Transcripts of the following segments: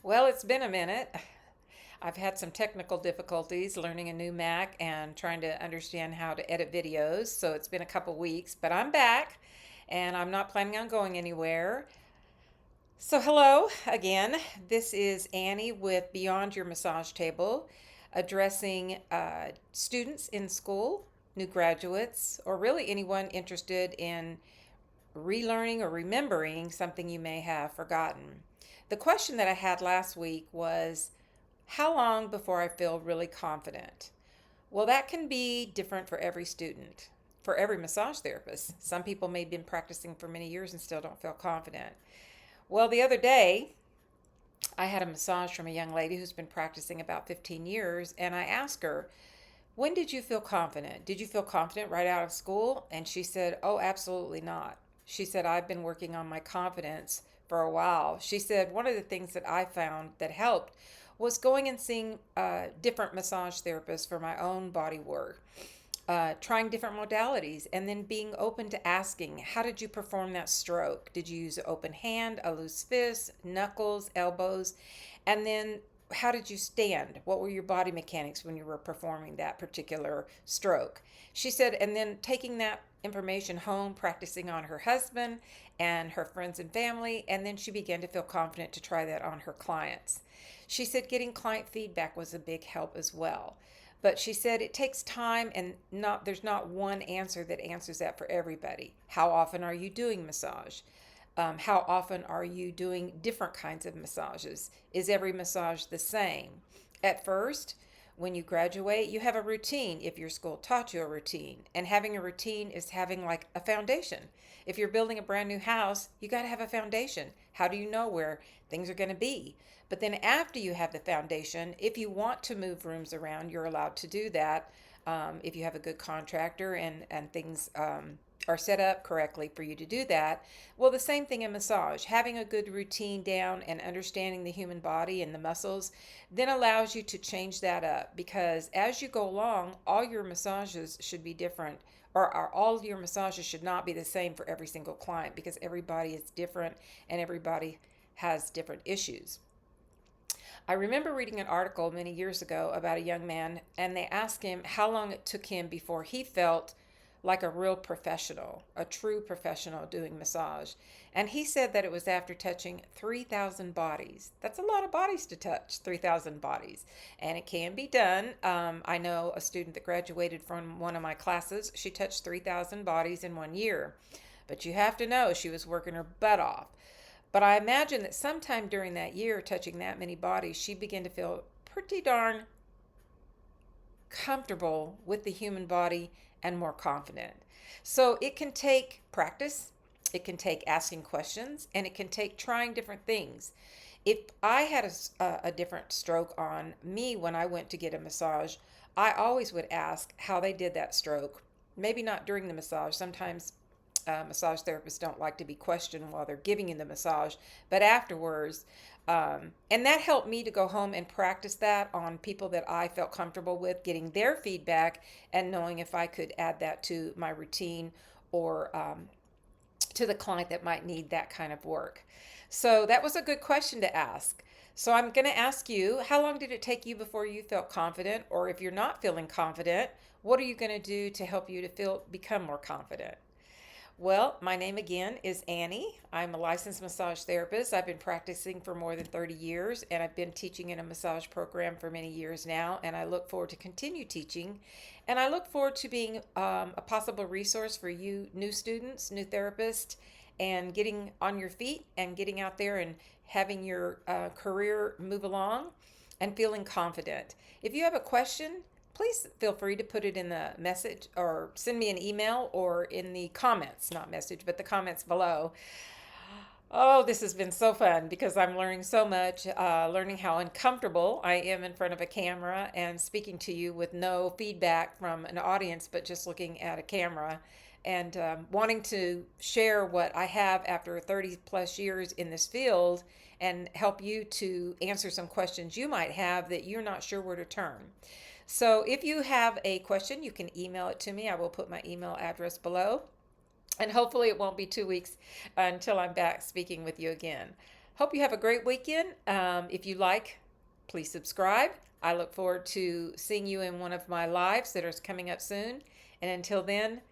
Well, it's been a minute. I've had some technical difficulties learning a new Mac and trying to understand how to edit videos, so it's been a couple weeks, but I'm back and I'm not planning on going anywhere. So, hello again. This is Annie with Beyond Your Massage Table, addressing students in school, new graduates, or really anyone interested in relearning or remembering something you may have forgotten. The question that I had last week was, how long before I feel really confident? Well, that can be different for every student, for every massage therapist. Some people may have been practicing for many years and still don't feel confident. Well, the other day, I had a massage from a young lady who's been practicing about 15 years, and I asked her, when did you feel confident? Did you feel confident right out of school? And she said, oh, absolutely not. She said, I've been working on my confidence for a while. She said, one of the things that I found that helped was going and seeing different massage therapists for my own body work, trying different modalities, and then being open to asking, how did you perform that stroke? Did you use an open hand, a loose fist, knuckles, elbows? And then how did you stand? What were your body mechanics when you were performing that particular stroke? She said, and then taking that information home, practicing on her husband and her friends and family, and then she began to feel confident to try that on her clients. She said getting client feedback was a big help as well. But she said it takes time and not there's not one answer that answers that for everybody. How often are you doing massage? How often are you doing different kinds of massages? Is every massage the same? At first, when you graduate, you have a routine if your school taught you a routine. And having a routine is having like a foundation. If you're building a brand new house, you got to have a foundation. How do you know where things are going to be? But then after you have the foundation, if you want to move rooms around, you're allowed to do that if you have a good contractor and things are set up correctly for you to do that. Well, the same thing in massage. Having a good routine down and understanding the human body and the muscles then allows you to change that up because as you go along, all your massages should be different or all of your massages should not be the same for every single client because everybody is different and everybody has different issues. I remember reading an article many years ago about a young man, and they asked him how long it took him before he felt like a real professional, a true professional doing massage. And he said that it was after touching 3,000 bodies. That's a lot of bodies to touch, 3,000 bodies. And it can be done. I know a student that graduated from one of my classes, she touched 3,000 bodies in 1 year. But you have to know she was working her butt off. But I imagine that sometime during that year, touching that many bodies, she began to feel pretty darn comfortable with the human body and more confident. So it can take practice, it can take asking questions, and it can take trying different things. If I had a different stroke on me when I went to get a massage, I always would ask how they did that stroke. Maybe not during the massage. Sometimes massage therapists don't like to be questioned while they're giving you the massage, but afterwards. And that helped me to go home and practice that on people that I felt comfortable with, getting their feedback and knowing if I could add that to my routine or to the client that might need that kind of work. So that was a good question to ask. So I'm going to ask you, how long did it take you before you felt confident? Or if you're not feeling confident, what are you going to do to help you to become more confident? Well, my name again is Annie. I'm a licensed massage therapist. I've been practicing for more than 30 years and I've been teaching in a massage program for many years now. And I look forward to continue teaching. And I look forward to being a possible resource for you, new students, new therapists, and getting on your feet and getting out there and having your career move along and feeling confident. If you have a question, please feel free to put it in the message or send me an email or in the comments, not message, but the comments below. Oh, this has been so fun because I'm learning so much, learning how uncomfortable I am in front of a camera and speaking to you with no feedback from an audience, but just looking at a camera and wanting to share what I have after 30 plus years in this field and help you to answer some questions you might have that you're not sure where to turn. So if you have a question, you can email it to me. I will put my email address below. And hopefully it won't be 2 weeks until I'm back speaking with you again. Hope you have a great weekend. If you like, please subscribe. I look forward to seeing you in one of my lives that are coming up soon. And until then,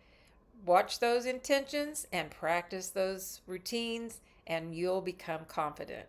watch those intentions and practice those routines, and you'll become confident.